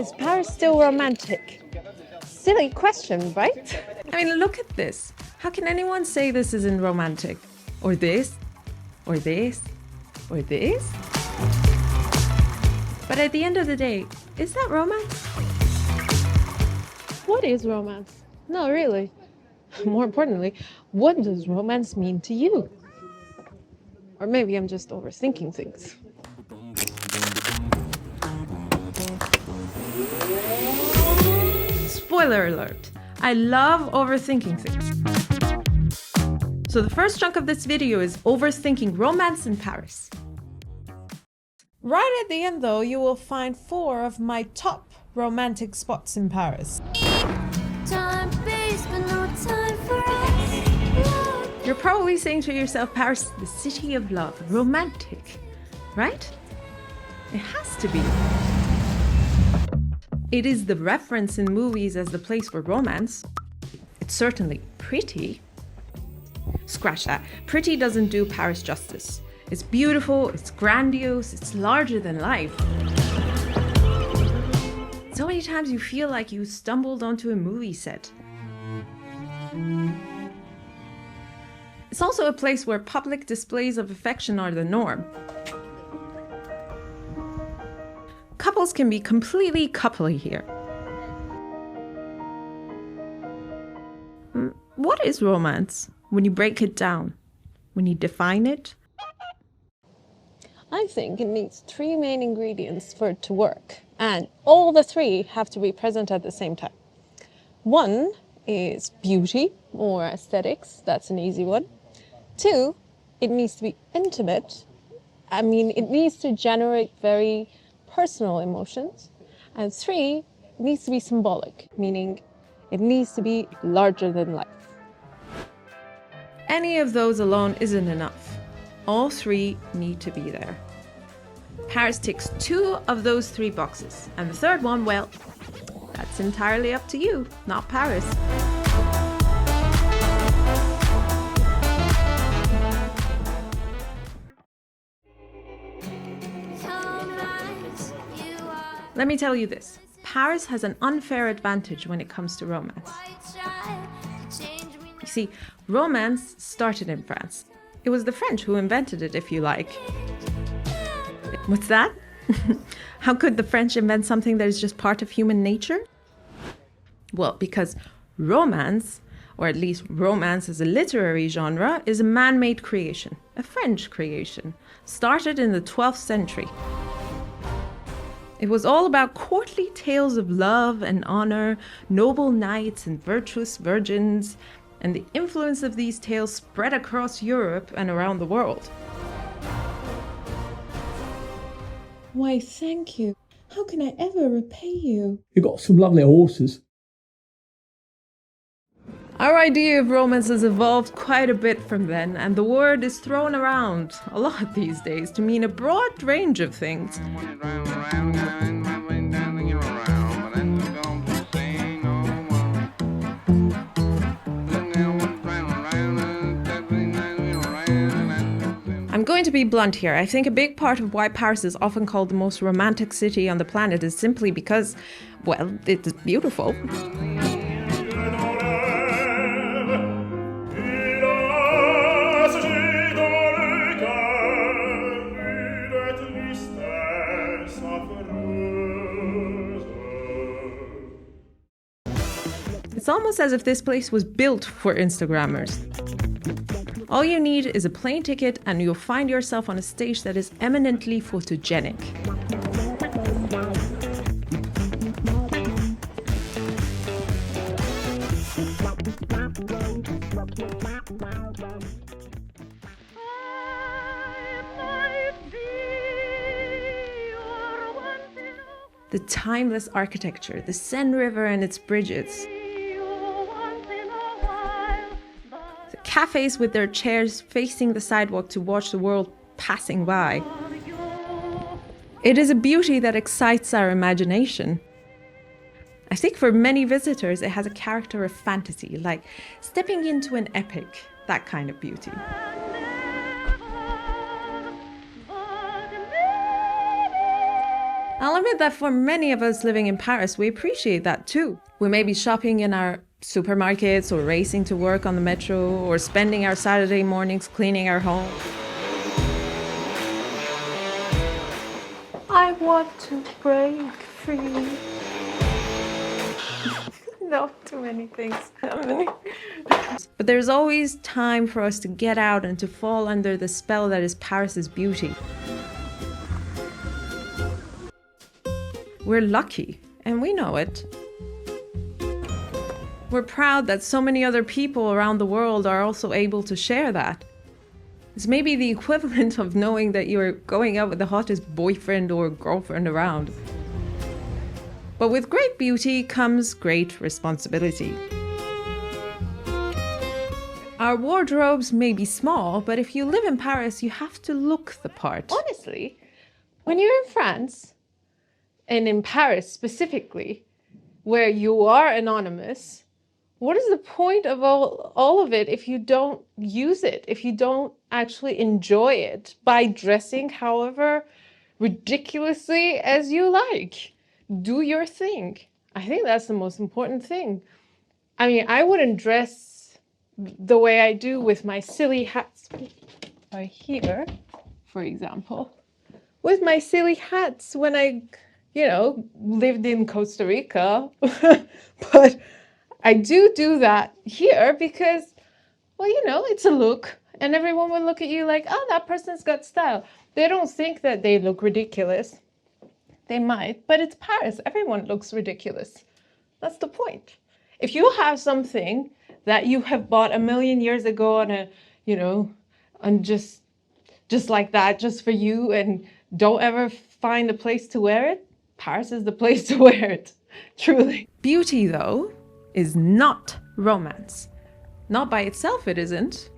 Is Paris still romantic? Silly question, right? I mean, look at this. How can anyone say this isn't romantic? Or this? Or this? Or this? But at the end of the day, is that romance? What is romance? No, really. More importantly, what does romance mean to you? Or maybe I'm just overthinking things. Spoiler alert, I love overthinking things. So the first chunk of this video is overthinking romance in Paris. Right at the end though, you will find 4 of my top romantic spots in Paris. Time, space, but no time for us. You're probably saying to yourself, Paris, the city of love, romantic, right? It has to be. It is the reference in movies as the place for romance. It's certainly pretty. Scratch that. Pretty doesn't do Paris justice. It's beautiful, it's grandiose, it's larger than life. So many times you feel like you stumbled onto a movie set. It's also a place where public displays of affection are the norm. Couples can be completely coupley here. What is romance when you break it down? When you define it? I think it needs 3 main ingredients for it to work. And all the 3 have to be present at the same time. 1 is beauty or aesthetics. That's an easy one. 2, it needs to be intimate. I mean, it needs to generate very personal emotions. And 3, it needs to be symbolic, meaning it needs to be larger than life. Any of those alone isn't enough. All 3 need to be there. Paris ticks 2 of those 3 boxes. And the 3rd one, well, that's entirely up to you, not Paris. Let me tell you this. Paris has an unfair advantage when it comes to romance. You see, romance started in France. It was the French who invented it, if you like. What's that? How could the French invent something that is just part of human nature? Well, because romance, or at least romance as a literary genre, is a man-made creation, a French creation, started in the 12th century. It was all about courtly tales of love and honor, noble knights and virtuous virgins, and the influence of these tales spread across Europe and around the world. Why, thank you. How can I ever repay you? You've got some lovely horses. Our idea of romance has evolved quite a bit from then, and the word is thrown around a lot these days to mean a broad range of things. I'm going to be blunt here. I think a big part of why Paris is often called the most romantic city on the planet is simply because, well, it's beautiful. It's almost as if this place was built for Instagrammers. All you need is a plane ticket and you'll find yourself on a stage that is eminently photogenic. The timeless architecture, the Seine River and its bridges. The cafes with their chairs facing the sidewalk to watch the world passing by. It is a beauty that excites our imagination. I think for many visitors, it has a character of fantasy, like stepping into an epic, that kind of beauty. I'll admit that for many of us living in Paris, we appreciate that too. We may be shopping in our supermarkets or racing to work on the metro or spending our Saturday mornings cleaning our home. I want to break free. No, too many things. But there's always time for us to get out and to fall under the spell that is Paris's beauty. We're lucky, and we know it. We're proud that so many other people around the world are also able to share that. It's maybe the equivalent of knowing that you're going out with the hottest boyfriend or girlfriend around. But with great beauty comes great responsibility. Our wardrobes may be small, but if you live in Paris, you have to look the part. Honestly, when you're in France, and in Paris specifically, where you are anonymous, what is the point of all of it if you don't use it, if you don't actually enjoy it by dressing however ridiculously as you like? Do your thing. I think that's the most important thing. I mean, I wouldn't dress the way I do with my silly hats right here, for example, with my silly hats when I lived in Costa Rica. But I do that here because, well, it's a look. And everyone will look at you like, oh, that person's got style. They don't think that they look ridiculous. They might, but it's Paris. Everyone looks ridiculous. That's the point. If you have something that you have bought a million years ago on just like that, just for you, and don't ever find a place to wear it, Paris is the place to wear it, truly. Beauty, though, is not romance. Not by itself, it isn't.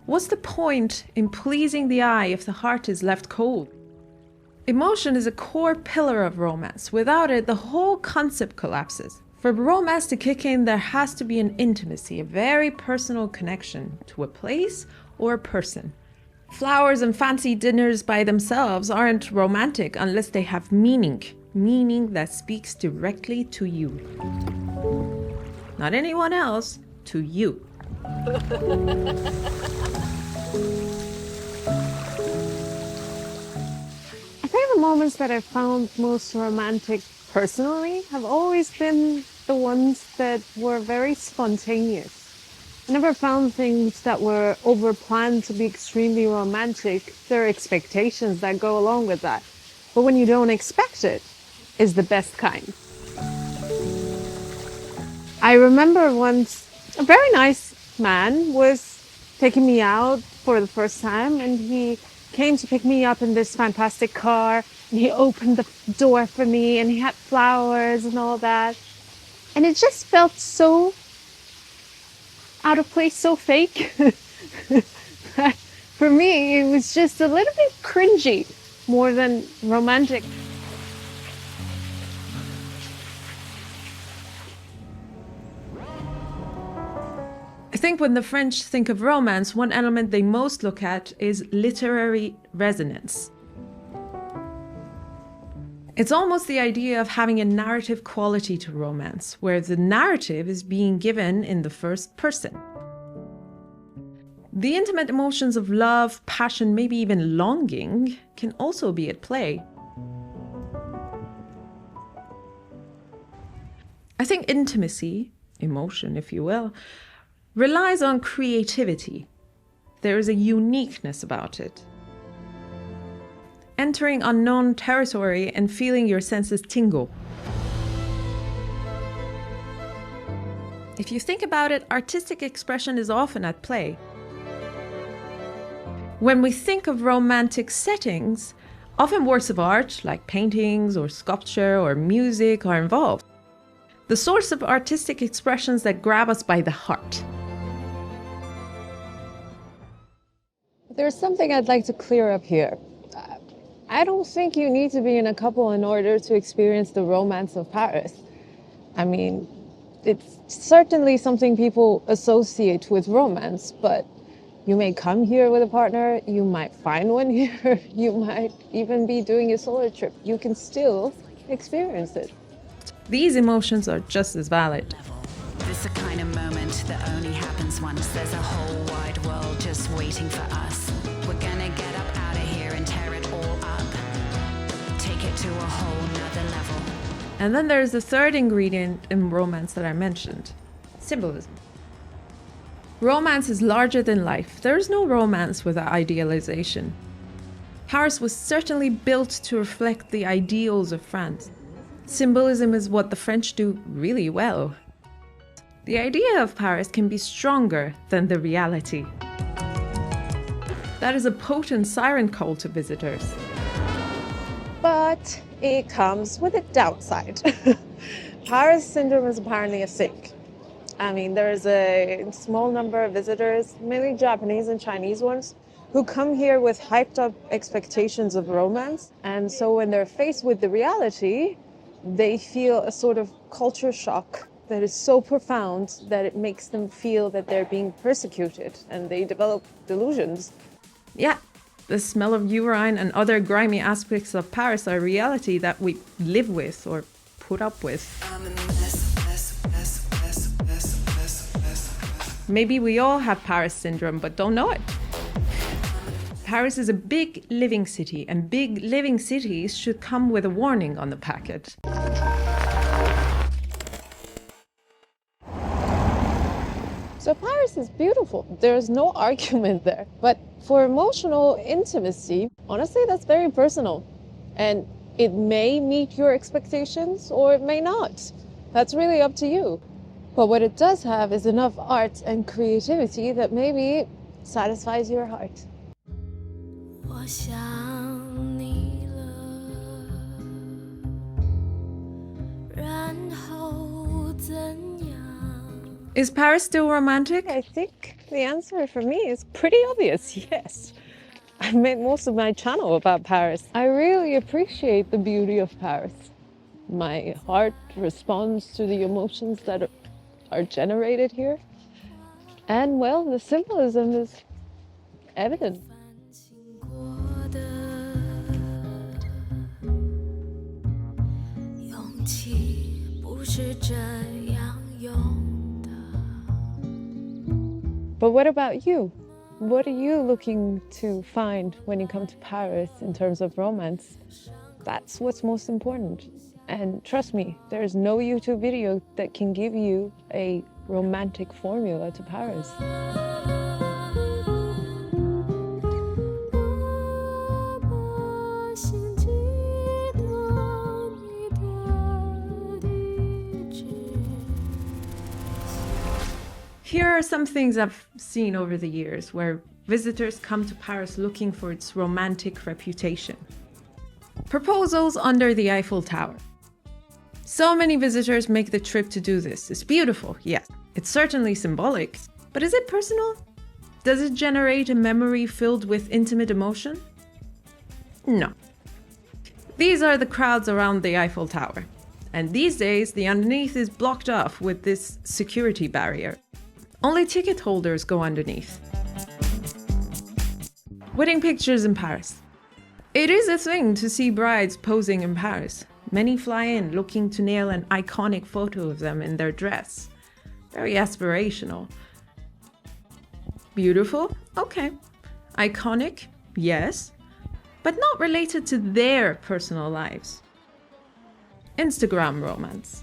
What's the point in pleasing the eye if the heart is left cold? Emotion is a core pillar of romance. Without it, the whole concept collapses. For romance to kick in, there has to be an intimacy, a very personal connection to a place or a person. Flowers and fancy dinners by themselves aren't romantic unless they have meaning that speaks directly to you. Not anyone else, to you. I think the moments that I found most romantic personally have always been the ones that were very spontaneous. I never found things that were over-planned to be extremely romantic. There are expectations that go along with that. But when you don't expect it, is the best kind. I remember once a very nice man was taking me out for the first time, and he came to pick me up in this fantastic car, and he opened the door for me, and he had flowers and all that. And it just felt so out of place, so fake. For me, it was just a little bit cringy more than romantic. I think when the French think of romance, one element they most look at is literary resonance. It's almost the idea of having a narrative quality to romance, where the narrative is being given in the first person. The intimate emotions of love, passion, maybe even longing can also be at play. I think intimacy, emotion if you will, relies on creativity. There is a uniqueness about it. Entering unknown territory and feeling your senses tingle. If you think about it, artistic expression is often at play. When we think of romantic settings, often works of art like paintings or sculpture or music are involved. The source of artistic expressions that grab us by the heart. There's something I'd like to clear up here. I don't think you need to be in a couple in order to experience the romance of Paris. I mean, it's certainly something people associate with romance, but You may come here with a partner, you might find one here, you might even be doing a solo trip. You can still experience it. These emotions are just as valid. This a kind of moment that only happens once. There's a whole wide world just waiting for us. We're gonna get up out of here and tear it all up. Take it to a whole nother level. And then there's the third ingredient in romance that I mentioned, symbolism. Romance is larger than life. There is no romance without idealization. Paris was certainly built to reflect the ideals of France. Symbolism is what the French do really well. The idea of Paris can be stronger than the reality. That is a potent siren call to visitors. But it comes with a downside. Paris syndrome is apparently a thing. I mean, there's a small number of visitors, mainly Japanese and Chinese ones, who come here with hyped up expectations of romance. And so when they're faced with the reality, they feel a sort of culture shock that is so profound that it makes them feel that they're being persecuted, and they develop delusions. Yeah, the smell of urine and other grimy aspects of Paris are a reality that we live with or put up with. Maybe we all have Paris syndrome, but don't know it. Paris is a big living city, and big living cities should come with a warning on the packet. So Paris is beautiful. There's no argument there. But for emotional intimacy, honestly, that's very personal. And it may meet your expectations or it may not. That's really up to you. But what it does have is enough art and creativity that maybe satisfies your heart. 我想你了，然后怎样？ Is Paris still romantic? I think the answer for me is pretty obvious, yes. I made most of my channel about Paris. I really appreciate the beauty of Paris. My heart responds to the emotions that are generated here. And well, the symbolism is evident. 醒过的勇气不是这样用的。 But what about you? What are you looking to find when you come to Paris in terms of romance? That's what's most important. And trust me, there is no YouTube video that can give you a romantic formula to Paris. 我把心寄托你的地址。 Here are some things I've seen over the years where visitors come to Paris looking for its romantic reputation. Proposals under the Eiffel Tower. So many visitors make the trip to do this. It's beautiful, yes. It's certainly symbolic. But is it personal? Does it generate a memory filled with intimate emotion? No. These are the crowds around the Eiffel Tower. And these days, the underneath is blocked off with this security barrier. Only ticket holders go underneath. Wedding pictures in Paris. It is a thing to see brides posing in Paris. Many fly in looking to nail an iconic photo of them in their dress. Very aspirational. Beautiful? Okay. Iconic? Yes. But not related to their personal lives. Instagram romance.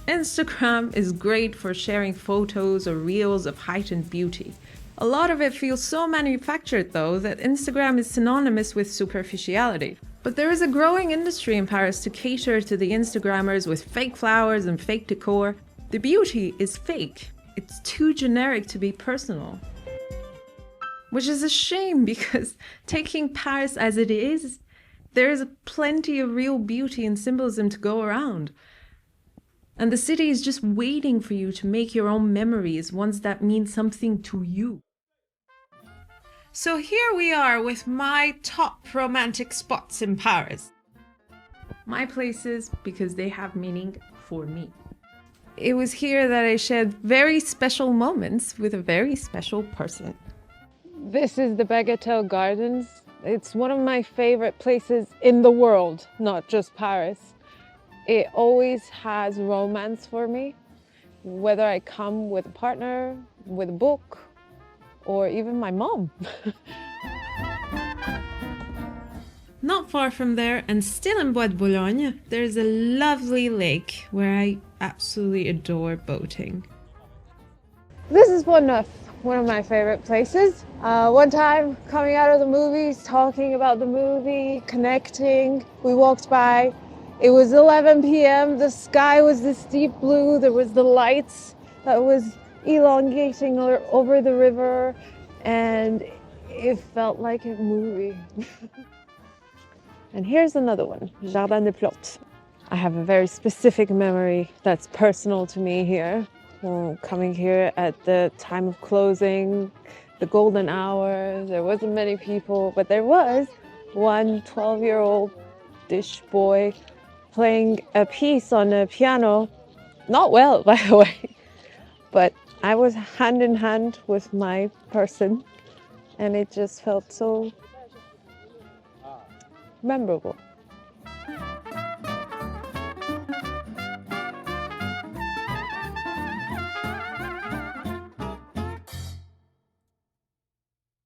Instagram is great for sharing photos or reels of heightened beauty. A lot of it feels so manufactured though that Instagram is synonymous with superficiality. But there is a growing industry in Paris to cater to the Instagrammers with fake flowers and fake decor. The beauty is fake. It's too generic to be personal. Which is a shame because taking Paris as it is, there is plenty of real beauty and symbolism to go around. And the city is just waiting for you to make your own memories, ones that mean something to you. So here we are with my top romantic spots in Paris. My places because they have meaning for me. It was here that I shared very special moments with a very special person. This is the Bagatelle Gardens. It's one of my favorite places in the world, not just Paris. It always has romance for me, whether I come with a partner, with a book, or even my mom. Not far from there, and still in Bois de Boulogne, there's a lovely lake where I absolutely adore boating. This is one of my favorite places. One time, coming out of the movies, talking about the movie, connecting, we walked by. It was 11 p.m. The sky was this deep blue. There was the lights that was elongating over the river, and it felt like a movie. And here's another one, Jardin des Plantes. I have a very specific memory that's personal to me here. Coming here at the time of closing, the golden hour, there wasn't many people, but there was one 12-year-old-ish boy playing a piece on a piano. Not well, by the way, but I was hand in hand with my person, and it just felt so memorable.